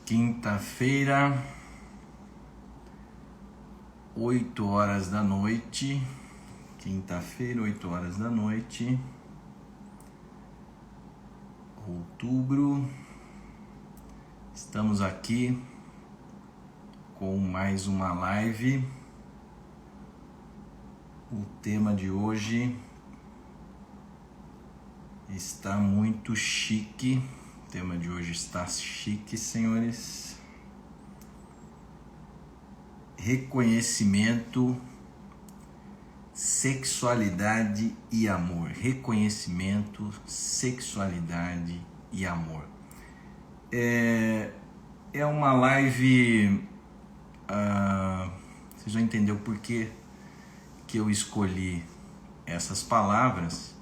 Quinta-feira, 8 horas da noite. Quinta-feira, 8 horas da noite. Outubro. Estamos aqui com mais uma live. O tema de hoje está muito chique. O tema de hoje está chique, senhores. Reconhecimento, sexualidade e amor. Reconhecimento, sexualidade e amor. É uma live. Vocês vão entender o porquê que eu escolhi essas palavras.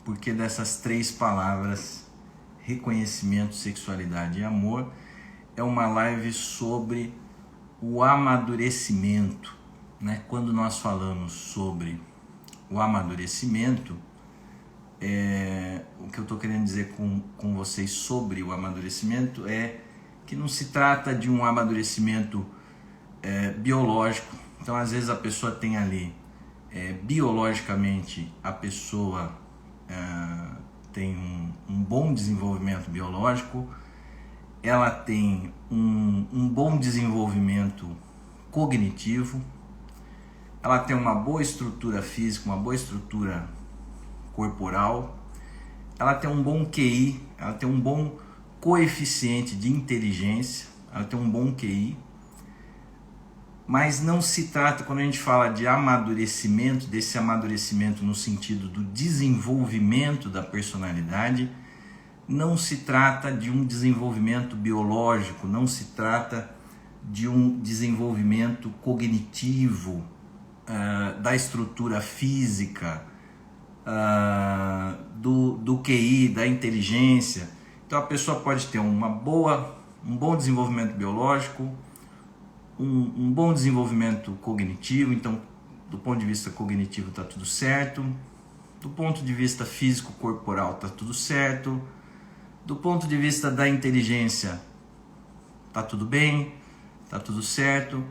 Porque dessas três palavras, reconhecimento, sexualidade e amor, é uma live sobre o amadurecimento, né? Quando nós falamos sobre o amadurecimento, o que eu estou querendo dizer com vocês sobre o amadurecimento é que não se trata de um amadurecimento biológico. Então, às vezes a pessoa tem ali, biologicamente, a pessoa tem um bom desenvolvimento biológico, ela tem um bom desenvolvimento cognitivo, ela tem uma boa estrutura física, uma boa estrutura corporal, ela tem um bom QI, ela tem um bom coeficiente de inteligência, ela tem um bom QI, mas não se trata, quando a gente fala de amadurecimento, desse amadurecimento no sentido do desenvolvimento da personalidade, não se trata de um desenvolvimento biológico, não se trata de um desenvolvimento cognitivo, da estrutura física, do QI, da inteligência. Então a pessoa pode ter um bom desenvolvimento biológico, um bom desenvolvimento cognitivo. Então, do ponto de vista cognitivo está tudo certo, do ponto de vista físico corporal está tudo certo, do ponto de vista da inteligência está tudo bem, está tudo certo,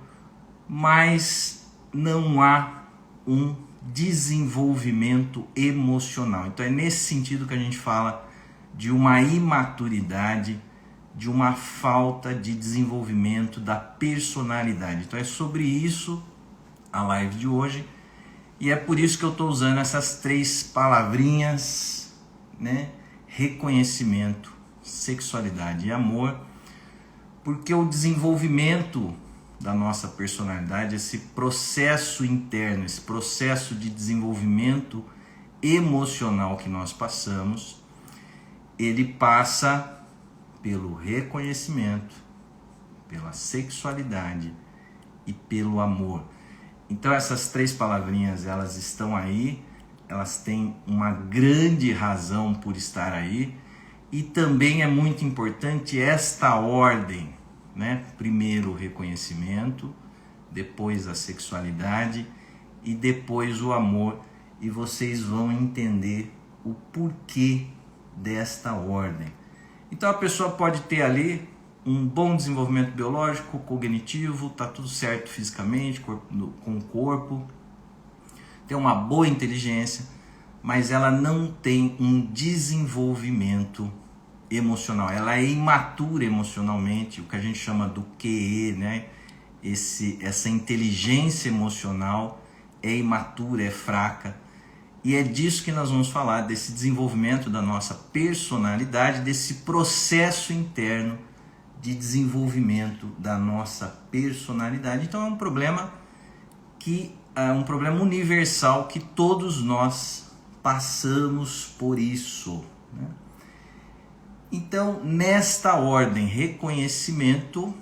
mas não há um desenvolvimento emocional. Então é nesse sentido que a gente fala de uma imaturidade, de uma falta de desenvolvimento da personalidade. Então é sobre isso a live de hoje, e é por isso que eu estou usando essas três palavrinhas, né? Reconhecimento, sexualidade e amor, porque o desenvolvimento da nossa personalidade, esse processo interno, esse processo de desenvolvimento emocional que nós passamos, ele passa pelo reconhecimento, pela sexualidade e pelo amor. Então essas três palavrinhas, elas estão aí, elas têm uma grande razão por estar aí, e também é muito importante esta ordem, né? Primeiro o reconhecimento, depois a sexualidade e depois o amor, e vocês vão entender o porquê desta ordem. Então a pessoa pode ter ali um bom desenvolvimento biológico, cognitivo, tá tudo certo fisicamente, com o corpo, tem uma boa inteligência, mas ela não tem um desenvolvimento emocional. Ela é imatura emocionalmente, o que a gente chama do QE, né? Essa inteligência emocional é imatura, é fraca. E é disso que nós vamos falar, desse desenvolvimento da nossa personalidade, desse processo interno de desenvolvimento da nossa personalidade. Então é um problema universal, que todos nós passamos por isso, né? Então, nesta ordem, reconhecimento,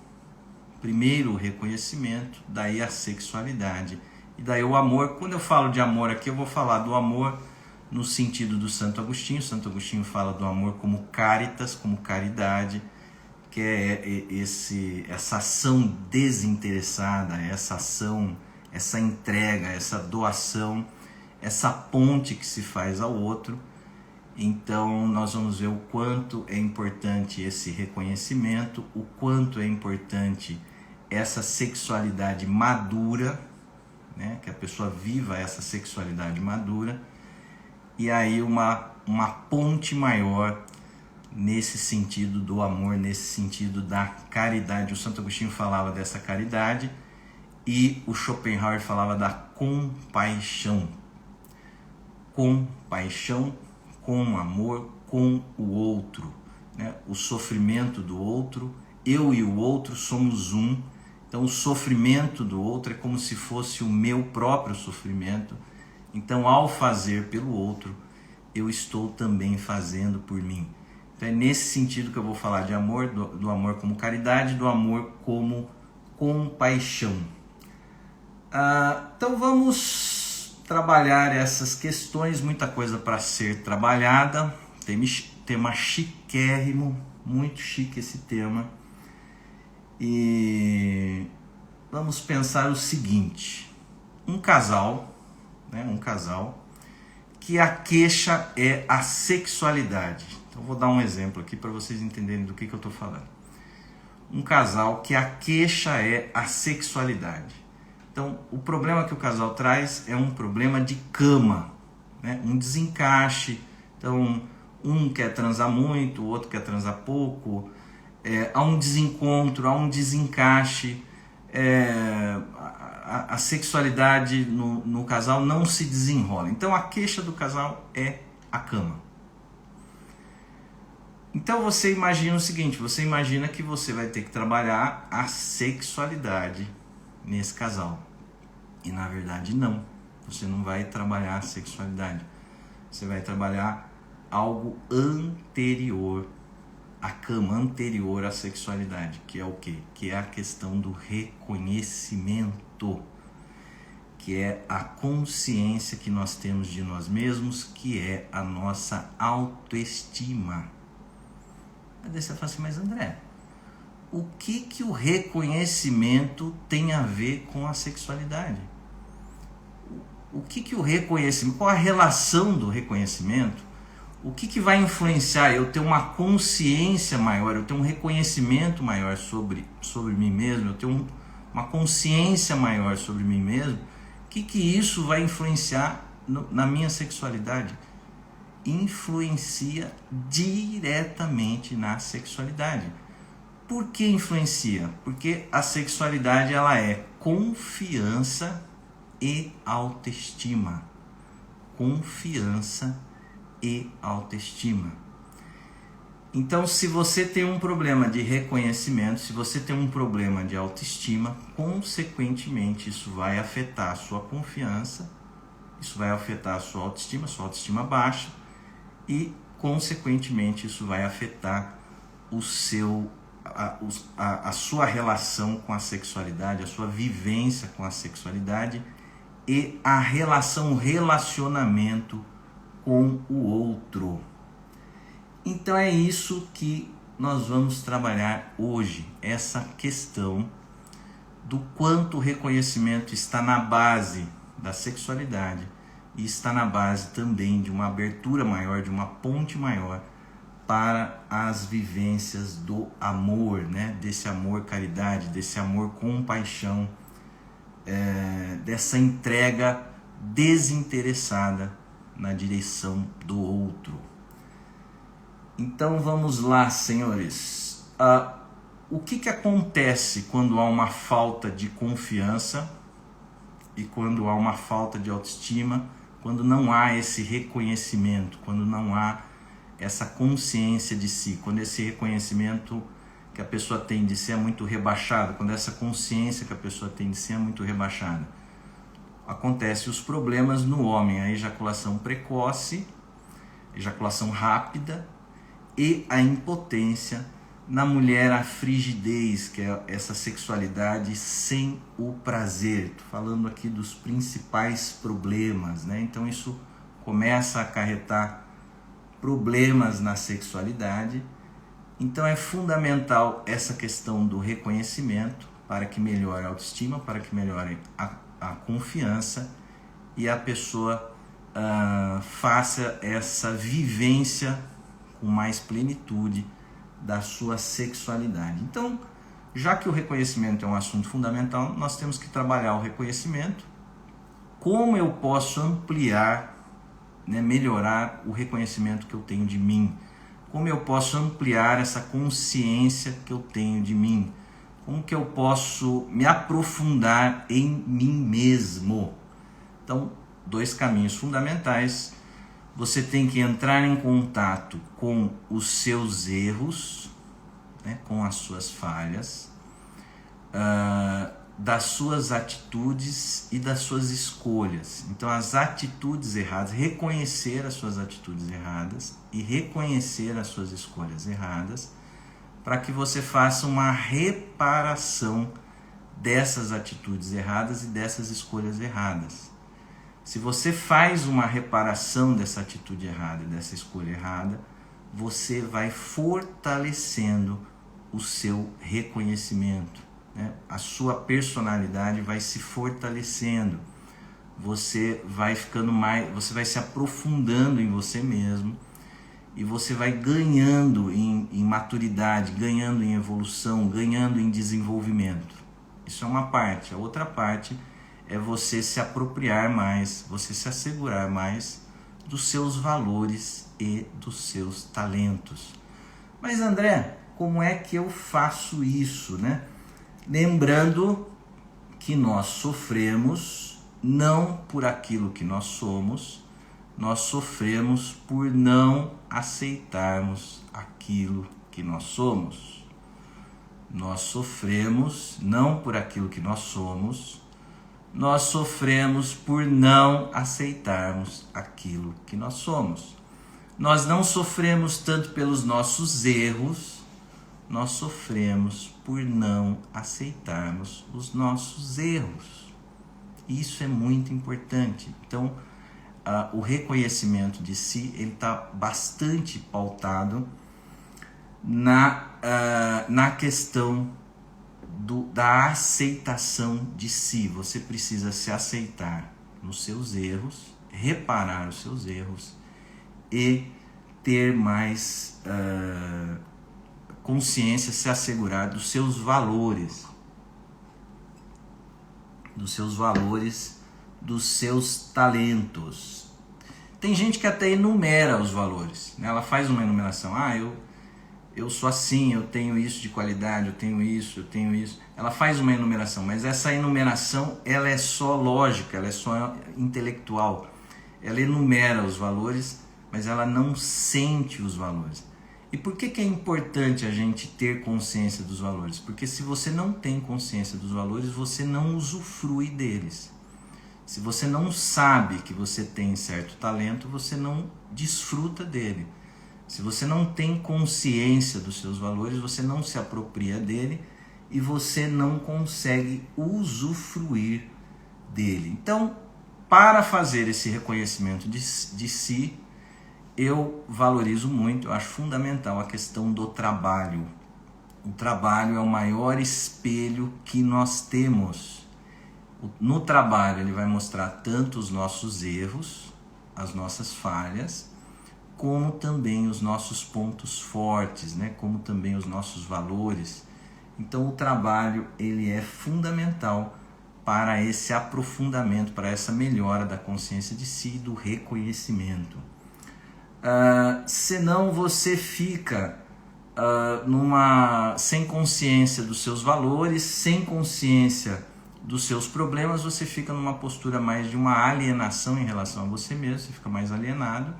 primeiro o reconhecimento, daí a sexualidade e daí o amor. Quando eu falo de amor aqui, eu vou falar do amor no sentido do Santo Agostinho. Santo Agostinho fala do amor como caritas, como caridade, que é essa ação desinteressada, essa ação, essa entrega, essa doação, essa ponte que se faz ao outro. Então nós vamos ver o quanto é importante esse reconhecimento, o quanto é importante essa sexualidade madura, né? Que a pessoa viva essa sexualidade madura, e aí uma ponte maior nesse sentido do amor, nesse sentido da caridade. O Santo Agostinho falava dessa caridade e o Schopenhauer falava da compaixão. Compaixão com amor com o outro, né? O sofrimento do outro, eu e o outro somos um, então o sofrimento do outro é como se fosse o meu próprio sofrimento. Então, ao fazer pelo outro, eu estou também fazendo por mim. Então é nesse sentido que eu vou falar de amor, do amor como caridade, do amor como compaixão. Então vamos trabalhar essas questões, muita coisa para ser trabalhada, tema chiquérrimo, muito chique esse tema. E vamos pensar o seguinte, um casal que a queixa é a sexualidade. Então vou dar um exemplo aqui para vocês entenderem do que eu estou falando. Um casal que a queixa é a sexualidade. Então o problema que o casal traz é um problema de cama, né? Um desencaixe. Então um quer transar muito, o outro quer transar pouco, há um desencontro, há um desencaixe. A sexualidade no casal não se desenrola. Então a queixa do casal é a cama. Então você imagina o seguinte, você imagina que você vai ter que trabalhar a sexualidade nesse casal. E na verdade não, você não vai trabalhar a sexualidade. Você vai trabalhar algo anterior à cama, anterior à sexualidade, que é o quê? Que é a questão do reconhecimento, que é a consciência que nós temos de nós mesmos, que é a nossa autoestima. Mas daí você fala assim, mas André, o que o reconhecimento tem a ver com a sexualidade? O que o reconhecimento, qual a relação do reconhecimento? O que vai influenciar eu ter uma consciência maior, eu ter um reconhecimento maior sobre mim mesmo, eu ter uma consciência maior sobre mim mesmo? O que isso vai influenciar na minha sexualidade? Influencia diretamente na sexualidade. Por que influencia? Porque a sexualidade ela é confiança e autoestima. Confiança e autoestima. Então, se você tem um problema de reconhecimento, se você tem um problema de autoestima, consequentemente isso vai afetar a sua confiança, isso vai afetar a sua autoestima baixa e, consequentemente, isso vai afetar a sua relação com a sexualidade, a sua vivência com a sexualidade e o relacionamento com o outro. Então é isso que nós vamos trabalhar hoje, essa questão do quanto o reconhecimento está na base da sexualidade e está na base também de uma abertura maior, de uma ponte maior para as vivências do amor, né? Desse amor caridade, desse amor compaixão, dessa entrega desinteressada na direção do outro. Então vamos lá, senhores. O que acontece quando há uma falta de confiança e quando há uma falta de autoestima, quando não há esse reconhecimento, quando não há essa consciência de si, quando esse reconhecimento que a pessoa tem de si é muito rebaixado, quando essa consciência que a pessoa tem de si é muito rebaixada? Acontecem os problemas no homem, a ejaculação precoce, ejaculação rápida, e a impotência; na mulher a frigidez, que é essa sexualidade sem o prazer. Estou falando aqui dos principais problemas, né? Então isso começa a acarretar problemas na sexualidade. Então é fundamental essa questão do reconhecimento para que melhore a autoestima, para que melhore a confiança e a pessoa faça essa vivência com mais plenitude da sua sexualidade. Então, já que o reconhecimento é um assunto fundamental, nós temos que trabalhar o reconhecimento. Como eu posso ampliar, né, melhorar o reconhecimento que eu tenho de mim? Como eu posso ampliar essa consciência que eu tenho de mim? Como que eu posso me aprofundar em mim mesmo? Então, 2 caminhos fundamentais. Você tem que entrar em contato com os seus erros, né, com as suas falhas, das suas atitudes e das suas escolhas. Então, as atitudes erradas, reconhecer as suas atitudes erradas e reconhecer as suas escolhas erradas, para que você faça uma reparação dessas atitudes erradas e dessas escolhas erradas. Se você faz uma reparação dessa atitude errada e dessa escolha errada, você vai fortalecendo o seu reconhecimento, né? A sua personalidade vai se fortalecendo, você vai ficando mais, você vai se aprofundando em você mesmo e você vai ganhando em maturidade, ganhando em evolução, ganhando em desenvolvimento. Isso é uma parte. A outra parte é você se apropriar mais, você se assegurar mais dos seus valores e dos seus talentos. Mas André, como é que eu faço isso, né? Lembrando que nós sofremos não por aquilo que nós somos, nós sofremos por não aceitarmos aquilo que nós somos. Nós sofremos não por aquilo que nós somos, nós sofremos por não aceitarmos aquilo que nós somos. Nós não sofremos tanto pelos nossos erros, nós sofremos por não aceitarmos os nossos erros. Isso é muito importante. Então, o reconhecimento de si está bastante pautado na questão da aceitação de si. Você precisa se aceitar nos seus erros, reparar os seus erros e ter mais consciência, se assegurar dos seus valores, dos seus talentos. Tem gente que até enumera os valores, né? Ela faz uma enumeração. Eu sou assim, eu tenho isso de qualidade, eu tenho isso. Ela faz uma enumeração, mas essa enumeração ela é só lógica, ela é só intelectual. Ela enumera os valores, mas ela não sente os valores. E por que é importante a gente ter consciência dos valores? Porque se você não tem consciência dos valores, você não usufrui deles. Se você não sabe que você tem certo talento, você não desfruta dele. Se você não tem consciência dos seus valores, você não se apropria dele e você não consegue usufruir dele. Então, para fazer esse reconhecimento de si, eu valorizo muito, eu acho fundamental a questão do trabalho. O trabalho é o maior espelho que nós temos. No trabalho ele vai mostrar tanto os nossos erros, as nossas falhas, como também os nossos pontos fortes, né? Como também os nossos valores. Então o trabalho ele é fundamental para esse aprofundamento, para essa melhora da consciência de si e do reconhecimento. Senão você fica sem consciência dos seus valores, sem consciência dos seus problemas, você fica numa postura mais de uma alienação em relação a você mesmo, você fica mais alienado,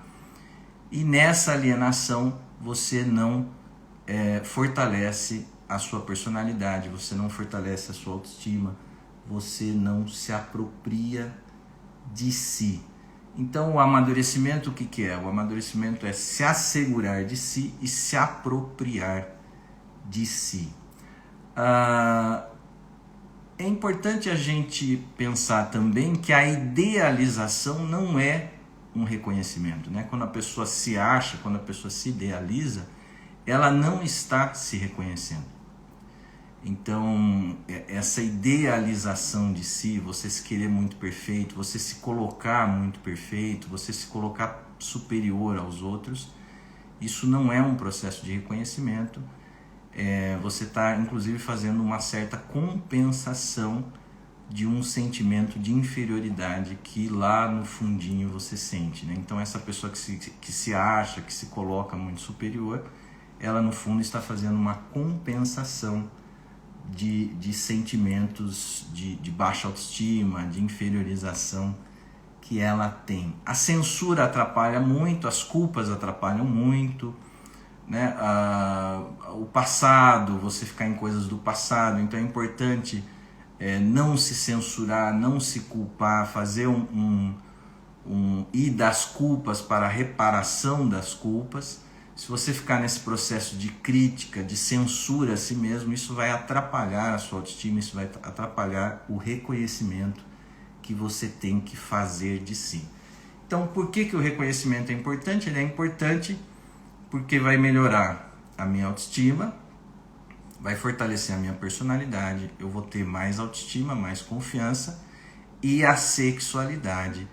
e nessa alienação você não fortalece a sua personalidade, você não fortalece a sua autoestima, você não se apropria de si. Então o amadurecimento o que é? O amadurecimento é se assegurar de si e se apropriar de si. É importante a gente pensar também que a idealização não é um reconhecimento, né? Quando a pessoa se acha, quando a pessoa se idealiza, ela não está se reconhecendo. Então, essa idealização de si, você se querer muito perfeito, você se colocar muito perfeito, você se colocar superior aos outros, isso não é um processo de reconhecimento. Você está, inclusive, fazendo uma certa compensação de um sentimento de inferioridade que lá no fundinho você sente, né? Então, essa pessoa que se acha, que se coloca muito superior, ela no fundo está fazendo uma compensação de sentimentos de baixa autoestima, de inferiorização que ela tem. A censura atrapalha muito, as culpas atrapalham muito, né? O passado, você ficar em coisas do passado, então é importante não se censurar, não se culpar, fazer ir das culpas para a reparação das culpas. Se você ficar nesse processo de crítica, de censura a si mesmo, isso vai atrapalhar a sua autoestima, isso vai atrapalhar o reconhecimento que você tem que fazer de si. Então, por que o reconhecimento é importante? Ele é importante porque vai melhorar a minha autoestima, vai fortalecer a minha personalidade, eu vou ter mais autoestima, mais confiança, e a sexualidade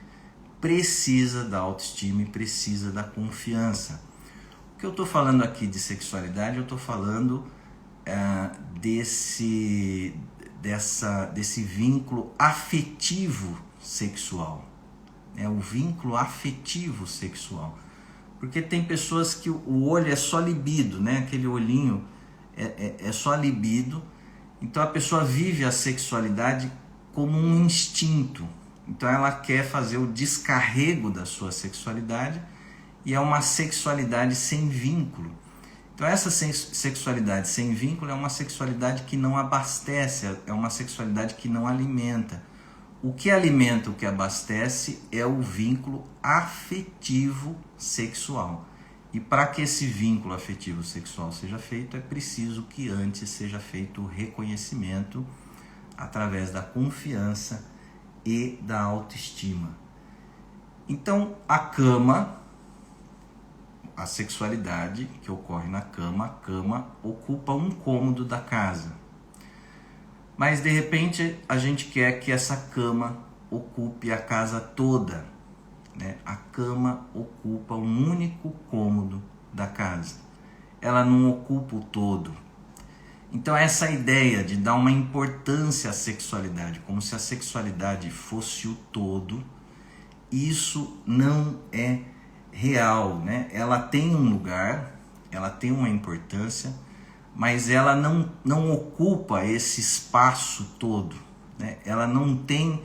precisa da autoestima e precisa da confiança. O que eu estou falando aqui de sexualidade, eu estou falando desse vínculo afetivo sexual, o vínculo afetivo sexual. Porque tem pessoas que o olho é só libido, né? Aquele olhinho é só libido. Então a pessoa vive a sexualidade como um instinto. Então ela quer fazer o descarrego da sua sexualidade e é uma sexualidade sem vínculo. Então essa sexualidade sem vínculo é uma sexualidade que não abastece, é uma sexualidade que não alimenta. O que alimenta, o que abastece é o vínculo afetivo sexual. E para que esse vínculo afetivo sexual seja feito, é preciso que antes seja feito o reconhecimento através da confiança e da autoestima. Então, a cama, a sexualidade que ocorre na cama, a cama ocupa um cômodo da casa. Mas de repente a gente quer que essa cama ocupe a casa toda, né? A cama ocupa um único cômodo da casa. Ela não ocupa o todo. Então essa ideia de dar uma importância à sexualidade, como se a sexualidade fosse o todo, isso não é real, né? Ela tem um lugar, ela tem uma importância, mas ela não ocupa esse espaço todo, né? Ela não tem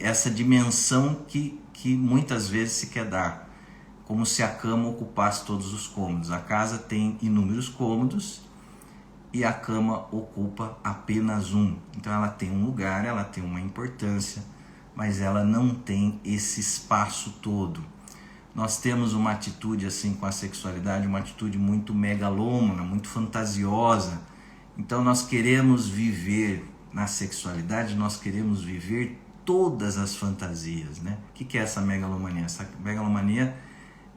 essa dimensão que muitas vezes se quer dar, como se a cama ocupasse todos os cômodos. A casa tem inúmeros cômodos e a cama ocupa apenas um. Então ela tem um lugar, ela tem uma importância, mas ela não tem esse espaço todo. Nós temos uma atitude assim com a sexualidade, uma atitude muito megalômana, muito fantasiosa. Então nós queremos viver na sexualidade, nós queremos viver todas as fantasias, né? O que é essa megalomania? Essa megalomania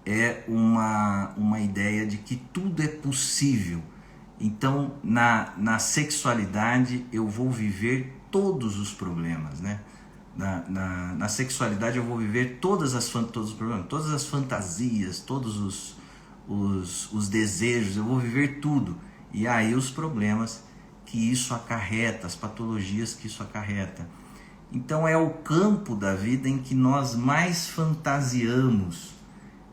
é uma ideia de que tudo é possível. Então na sexualidade eu vou viver todos os problemas, né? Na sexualidade eu vou viver todos os problemas, todas as fantasias, todos os desejos, eu vou viver tudo. E aí os problemas que isso acarreta, as patologias que isso acarreta. Então é o campo da vida em que nós mais fantasiamos,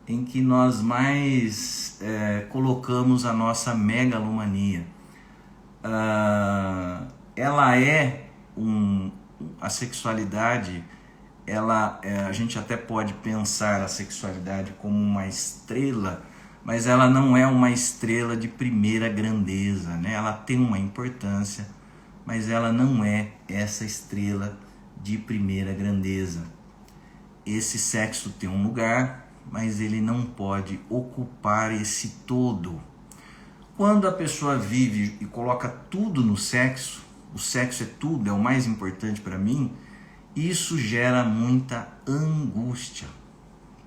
em que nós mais colocamos a nossa megalomania. Ela é a sexualidade, a gente até pode pensar a sexualidade como uma estrela, mas ela não é uma estrela de primeira grandeza, né? Ela tem uma importância, mas ela não é essa estrela de primeira grandeza. Esse sexo tem um lugar, mas ele não pode ocupar esse todo. Quando a pessoa vive e coloca tudo no sexo, o sexo é tudo, é o mais importante para mim, isso gera muita angústia,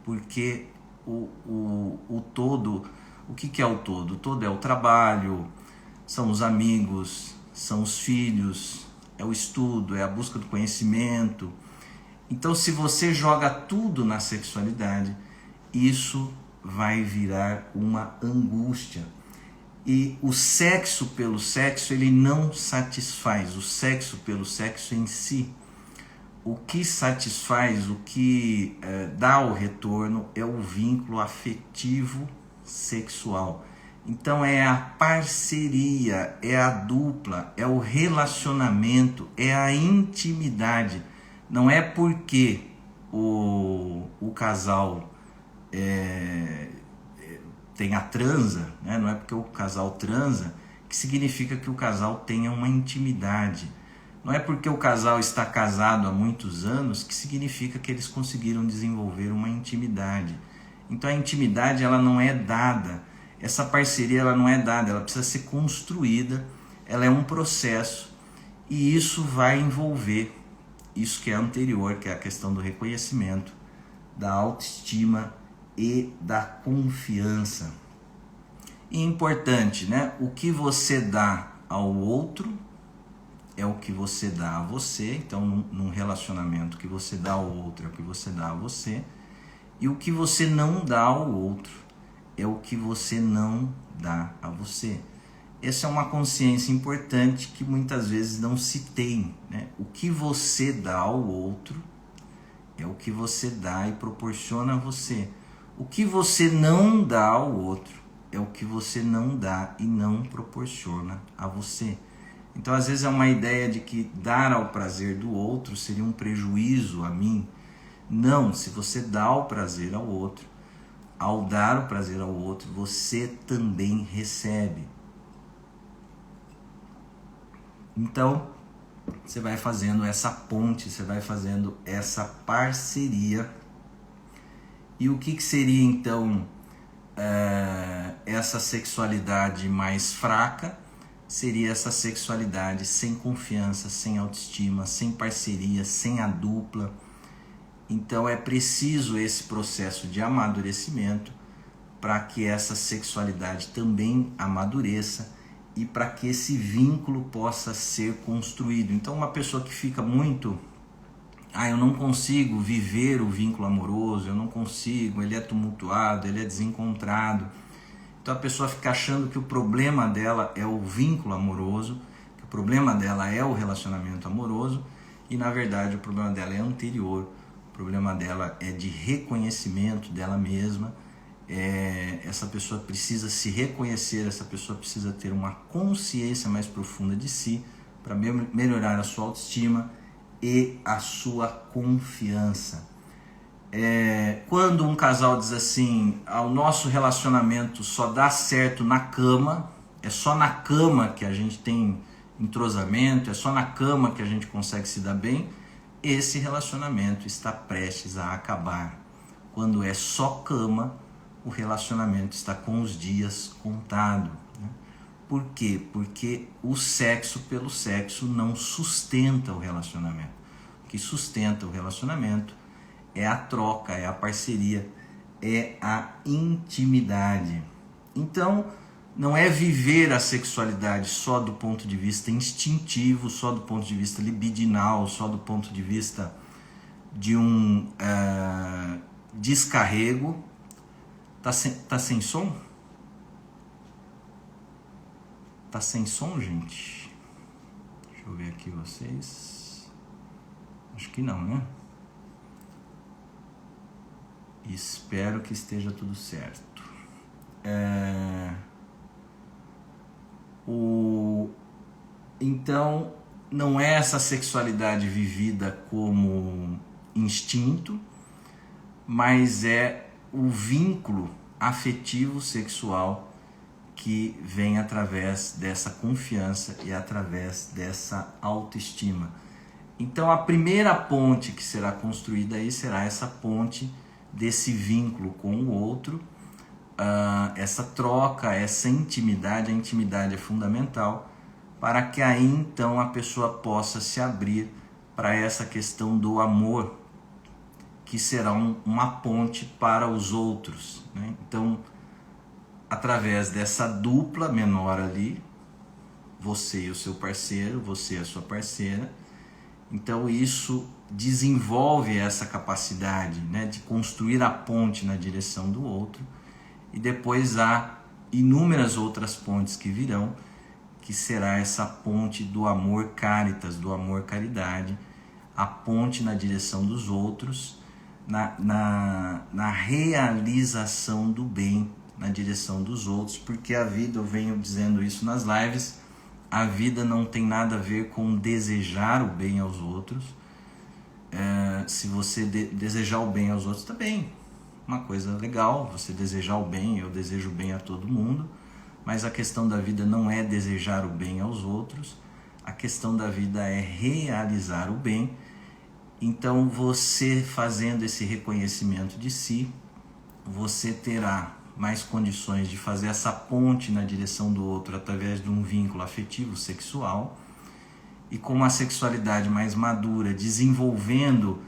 porque o todo, o que é o todo? O todo é o trabalho, são os amigos, são os filhos, é o estudo, é a busca do conhecimento. Então, se você joga tudo na sexualidade, isso vai virar uma angústia. E o sexo pelo sexo, ele não satisfaz. O sexo pelo sexo em si, o que satisfaz, o que dá o retorno é o vínculo afetivo sexual. Então é a parceria, é a dupla, é o relacionamento, é a intimidade. Não é porque o casal tem a transa, né? Não é porque o casal transa que significa que o casal tenha uma intimidade. Não é porque o casal está casado há muitos anos que significa que eles conseguiram desenvolver uma intimidade. Então a intimidade, ela não é dada, essa parceria, ela não é dada, ela precisa ser construída, ela é um processo, e isso vai envolver isso que é anterior, que é a questão do reconhecimento, da autoestima e da confiança. E importante, né? O que você dá ao outro é o que você dá a você. Então, num relacionamento, o que você dá ao outro é o que você dá a você. E o que você não dá ao outro é o que você não dá a você. Essa é uma consciência importante que muitas vezes não se tem, né? O que você dá ao outro é o que você dá e proporciona a você. O que você não dá ao outro é o que você não dá e não proporciona a você. Então, às vezes é uma ideia de que dar ao prazer do outro seria um prejuízo a mim. Não, se você dá o prazer ao outro, ao dar o prazer ao outro, você também recebe. Então, você vai fazendo essa ponte, você vai fazendo essa parceria. E o que seria então essa sexualidade mais fraca? Seria essa sexualidade sem confiança, sem autoestima, sem parceria, sem a dupla. Então é preciso esse processo de amadurecimento para que essa sexualidade também amadureça e para que esse vínculo possa ser construído. Então uma pessoa que fica muito, eu não consigo viver o vínculo amoroso, eu não consigo, ele é tumultuado, ele é desencontrado. Então a pessoa fica achando que o problema dela é o vínculo amoroso, que o problema dela é o relacionamento amoroso, e na verdade o problema dela é anterior, o problema dela é de reconhecimento dela mesma. Essa pessoa precisa se reconhecer, essa pessoa precisa ter uma consciência mais profunda de si para melhorar a sua autoestima e a sua confiança. Quando um casal diz assim, o nosso relacionamento só dá certo na cama, é só na cama que a gente tem entrosamento, é só na cama que a gente consegue se dar bem, esse relacionamento está prestes a acabar. Quando é só cama, o relacionamento está com os dias contados. Né? Por quê? Porque o sexo pelo sexo não sustenta o relacionamento. O que sustenta o relacionamento é a troca, é a parceria, é a intimidade. Então, não é viver a sexualidade só do ponto de vista instintivo, só do ponto de vista libidinal, só do ponto de vista de um descarrego. Tá sem som? Tá sem som, gente? Deixa eu ver aqui vocês. Acho que não, né? Espero que esteja tudo certo. Então, não é essa sexualidade vivida como instinto, mas é o vínculo afetivo sexual que vem através dessa confiança e através dessa autoestima. Então, a primeira ponte que será construída aí será essa ponte desse vínculo com o outro, essa troca, essa intimidade. A intimidade é fundamental para que aí então a pessoa possa se abrir para essa questão do amor, que será uma ponte para os outros, né? Então, através dessa dupla menor ali, você e o seu parceiro, você e a sua parceira. Então isso desenvolve essa capacidade, né, de construir a ponte na direção do outro, e depois há inúmeras outras pontes que virão, que será essa ponte do amor caritas, do amor caridade, a ponte na direção dos outros, na realização do bem na direção dos outros, porque a vida, eu venho dizendo isso nas lives, a vida não tem nada a ver com desejar o bem aos outros. Se você desejar o bem aos outros, tá bem, uma coisa legal, você desejar o bem, eu desejo o bem a todo mundo, mas a questão da vida não é desejar o bem aos outros, a questão da vida é realizar o bem. Então você fazendo esse reconhecimento de si, você terá mais condições de fazer essa ponte na direção do outro através de um vínculo afetivo sexual, e com uma sexualidade mais madura, desenvolvendo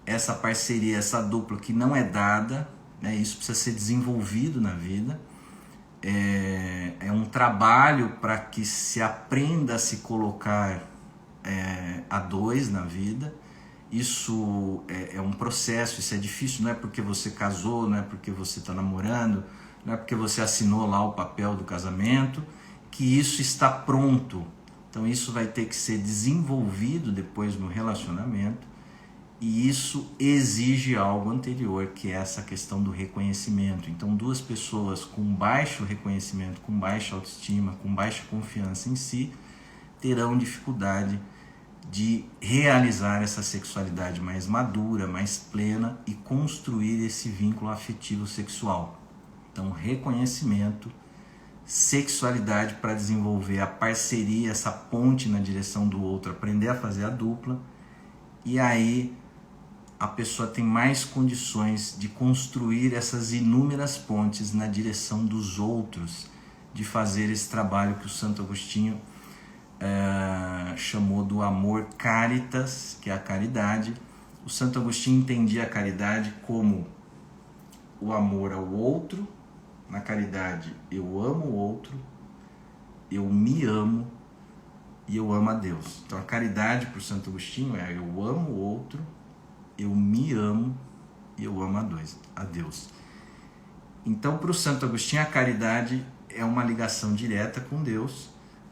essa parceria, essa dupla que não é dada, né? Isso precisa ser desenvolvido na vida, é um trabalho para que se aprenda a se colocar a dois na vida. Isso é um processo, isso é difícil, não é porque você casou, não é porque você está namorando, não é porque você assinou lá o papel do casamento, que isso está pronto. Então isso vai ter que ser desenvolvido depois no relacionamento, e isso exige algo anterior, que é essa questão do reconhecimento. Então duas pessoas com baixo reconhecimento, com baixa autoestima, com baixa confiança em si, terão dificuldade de realizar essa sexualidade mais madura, mais plena, e construir esse vínculo afetivo sexual. Então, reconhecimento, sexualidade para desenvolver a parceria, essa ponte na direção do outro, aprender a fazer a dupla, e aí a pessoa tem mais condições de construir essas inúmeras pontes na direção dos outros, de fazer esse trabalho que o Santo Agostinho chamou do amor caritas, que é a caridade. O Santo Agostinho entendia a caridade como o amor ao outro. Na caridade, eu amo o outro, eu me amo e eu amo a Deus. Então a caridade para o Santo Agostinho é: eu amo o outro, eu me amo e eu amo a Deus. Então para o Santo Agostinho a caridade é uma ligação direta com Deus,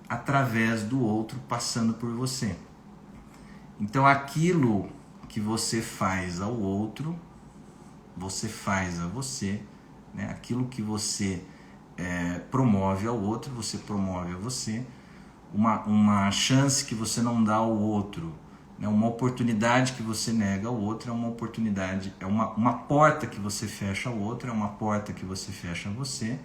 através do outro passando por você. Então aquilo que você faz ao outro, você faz a você, né? Aquilo que você promove ao outro, você promove a você. Uma chance que você não dá ao outro, né? Uma oportunidade que você nega ao outro é uma oportunidade, é uma porta que você fecha ao outro, é uma porta que você fecha a você.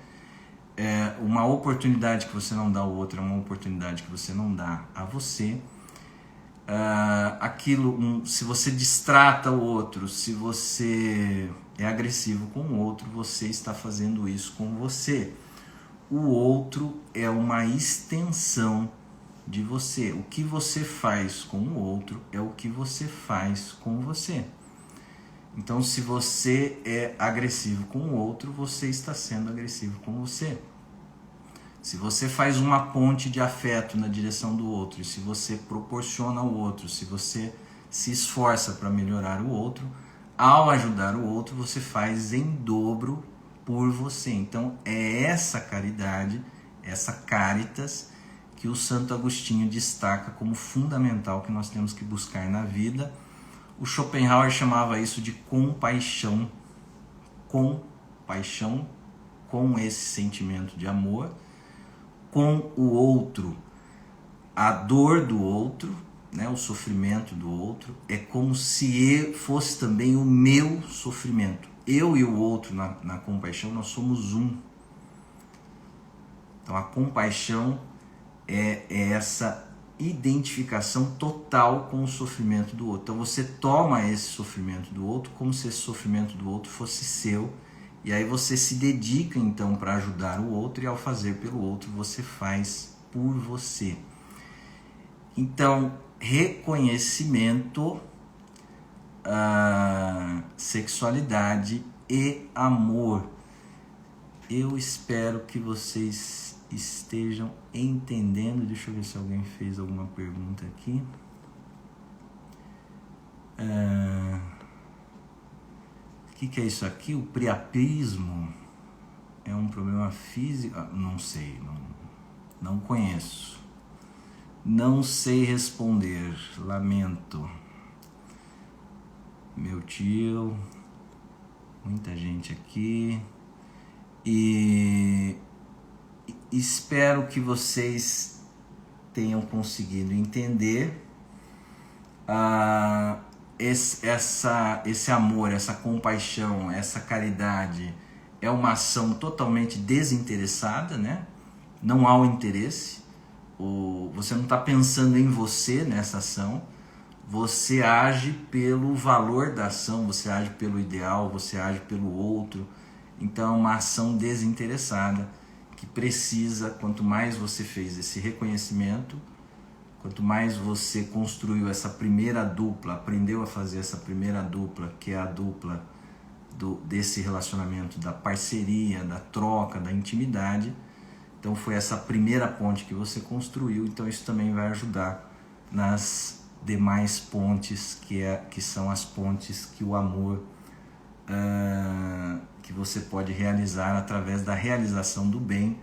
Uma oportunidade que você não dá ao outro é uma oportunidade que você não dá a você. Se você distrata o outro, se você é agressivo com o outro, você está fazendo isso com você. O outro é uma extensão de você. O que você faz com o outro é o que você faz com você. Então, se você é agressivo com o outro, você está sendo agressivo com você. Se você faz uma ponte de afeto na direção do outro, se você proporciona ao outro, se você se esforça para melhorar o outro, ao ajudar o outro, você faz em dobro por você. Então, é essa caridade, essa caritas, que o Santo Agostinho destaca como fundamental, que nós temos que buscar na vida. O Schopenhauer chamava isso de compaixão. Compaixão, com esse sentimento de amor, com o outro, a dor do outro, né, o sofrimento do outro, é como se fosse também o meu sofrimento. Eu e o outro na compaixão, nós somos um. Então a compaixão é essa identificação total com o sofrimento do outro. Então você toma esse sofrimento do outro como se esse sofrimento do outro fosse seu, e aí você se dedica então para ajudar o outro, e ao fazer pelo outro você faz por você. Então, reconhecimento, sexualidade e amor. Eu espero que vocês estejam entendendo. Deixa eu ver se alguém fez alguma pergunta aqui. O que é isso aqui? O priapismo é um problema físico? Não sei, não conheço. Não sei responder, lamento. Meu tio, muita gente aqui. E espero que vocês tenham conseguido entender esse amor, essa compaixão, essa caridade é uma ação totalmente desinteressada, né? Não há o interesse. Você não está pensando em você nessa ação. Você age pelo valor da ação, você age pelo ideal, você age pelo outro. Então é uma ação desinteressada que precisa, quanto mais você fez esse reconhecimento, quanto mais você construiu essa primeira dupla, aprendeu a fazer essa primeira dupla, que é a dupla desse relacionamento, da parceria, da troca, da intimidade. Então foi essa primeira ponte que você construiu, então isso também vai ajudar nas demais pontes, que são as pontes que o amor, que você pode realizar através da realização do bem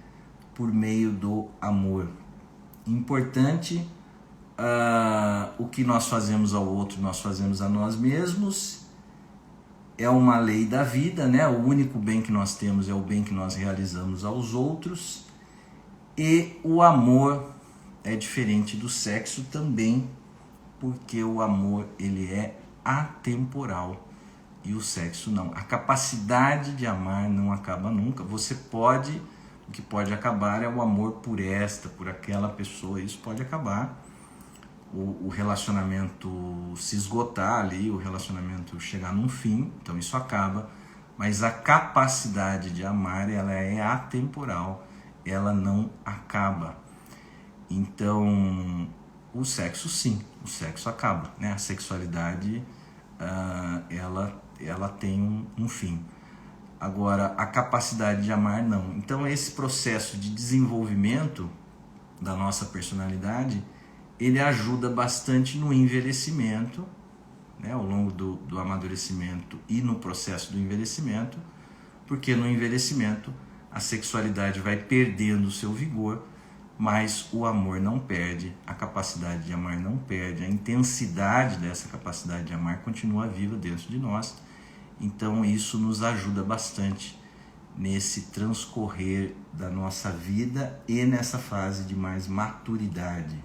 por meio do amor. Importante, o que nós fazemos ao outro, nós fazemos a nós mesmos. É uma lei da vida, né? O único bem que nós temos é o bem que nós realizamos aos outros. E o amor é diferente do sexo também, porque o amor ele é atemporal e o sexo não. A capacidade de amar não acaba nunca. O que pode acabar é o amor por aquela pessoa. Isso pode acabar. O relacionamento se esgotar ali, o relacionamento chegar num fim, então isso acaba. Mas a capacidade de amar, ela é atemporal, ela não acaba. Então, o sexo sim, o sexo acaba, né? A sexualidade, ela tem um fim. Agora, a capacidade de amar não. Então, esse processo de desenvolvimento da nossa personalidade, ele ajuda bastante no envelhecimento, né? Ao longo do amadurecimento e no processo do envelhecimento, porque no envelhecimento a sexualidade vai perdendo o seu vigor, mas o amor não perde, a capacidade de amar não perde, a intensidade dessa capacidade de amar continua viva dentro de nós. Então isso nos ajuda bastante nesse transcorrer da nossa vida e nessa fase de mais maturidade.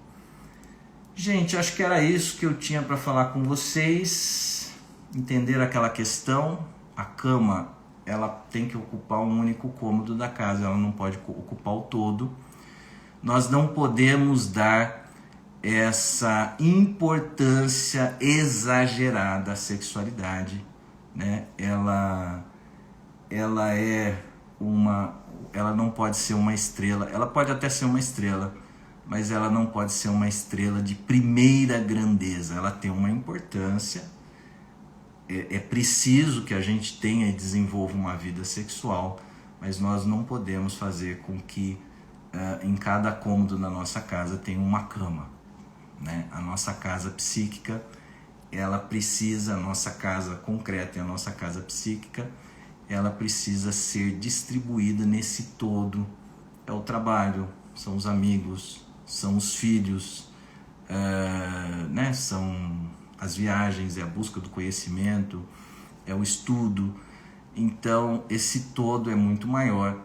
Gente, acho que era isso que eu tinha para falar com vocês. Entender aquela questão, a cama, ela tem que ocupar um único cômodo da casa, ela não pode ocupar o todo. Nós não podemos dar essa importância exagerada à sexualidade, né? Ela não pode ser uma estrela, ela pode até ser uma estrela, mas ela não pode ser uma estrela de primeira grandeza. Ela tem uma importância, é preciso que a gente tenha e desenvolva uma vida sexual, mas nós não podemos fazer com que em cada cômodo da nossa casa tenha uma cama, né? A nossa casa psíquica, ela precisa, a nossa casa concreta e a nossa casa psíquica, ela precisa ser distribuída nesse todo. É o trabalho, são os amigos, são os filhos, né? São as viagens, é a busca do conhecimento, é o estudo. Então esse todo é muito maior,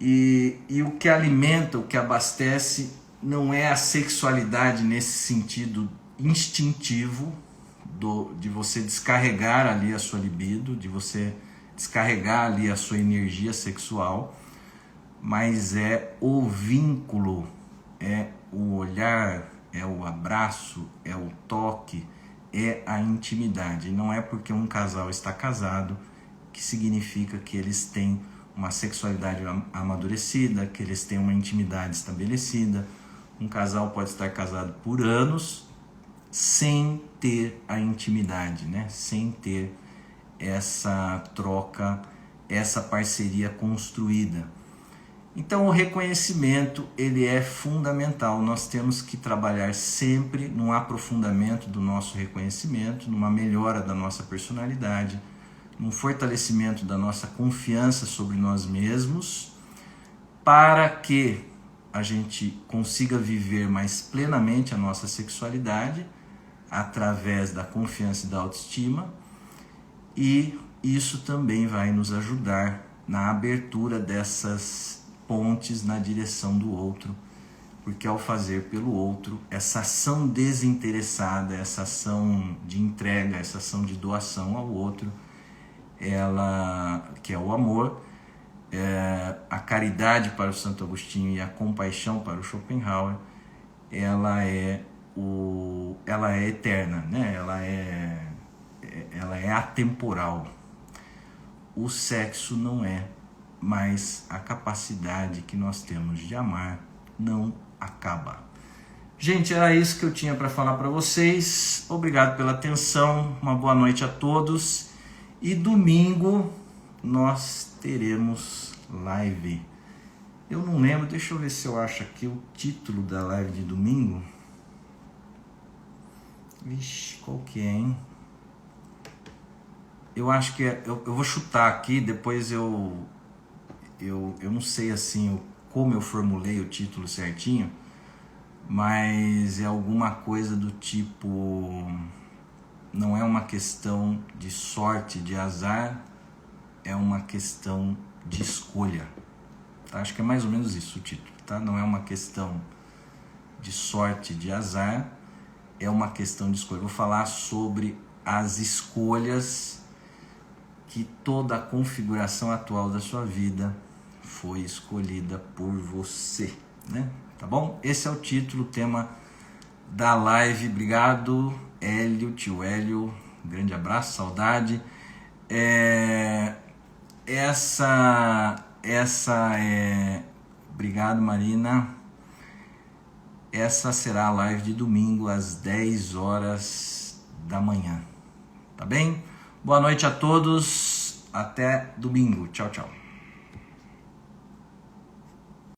e o que alimenta, o que abastece não é a sexualidade nesse sentido instintivo de você descarregar ali a sua libido, de você descarregar ali a sua energia sexual, mas é o vínculo, é o olhar, é o abraço, é o toque, é a intimidade. E não é porque um casal está casado que significa que eles têm uma sexualidade amadurecida, que eles têm uma intimidade estabelecida. Um casal pode estar casado por anos sem ter a intimidade, né? Sem ter essa troca, essa parceria construída. Então o reconhecimento ele é fundamental, nós temos que trabalhar sempre num aprofundamento do nosso reconhecimento, numa melhora da nossa personalidade, num fortalecimento da nossa confiança sobre nós mesmos, para que a gente consiga viver mais plenamente a nossa sexualidade através da confiança e da autoestima, e isso também vai nos ajudar na abertura dessas pontes na direção do outro, porque ao fazer pelo outro, essa ação desinteressada, essa ação de entrega, essa ação de doação ao outro, ela, que é o amor, a caridade para o Santo Agostinho e a compaixão para o Schopenhauer, ela é eterna, né? Ela é atemporal. O sexo não é, mas a capacidade que nós temos de amar não acaba. Gente, era isso que eu tinha para falar para vocês. Obrigado pela atenção, uma boa noite a todos. E domingo nós teremos live. Eu não lembro, deixa eu ver se eu acho aqui o título da live de domingo. Vixe, qual que é, hein? Eu acho que é, eu vou chutar aqui, depois eu não sei assim como eu formulei o título certinho, mas é alguma coisa do tipo, não é uma questão de sorte, de azar, é uma questão de escolha. Tá? Acho que é mais ou menos isso o título, tá? Não é uma questão de sorte, de azar, é uma questão de escolha. Vou falar sobre as escolhas que toda a configuração atual da sua vida foi escolhida por você, né? Tá bom? Esse é o título, o tema da live. Obrigado, Hélio, tio Hélio, um grande abraço, saudade. Obrigado, Marina. Essa será a live de domingo às 10 horas da manhã, tá bem? Boa noite a todos, até domingo, tchau, tchau.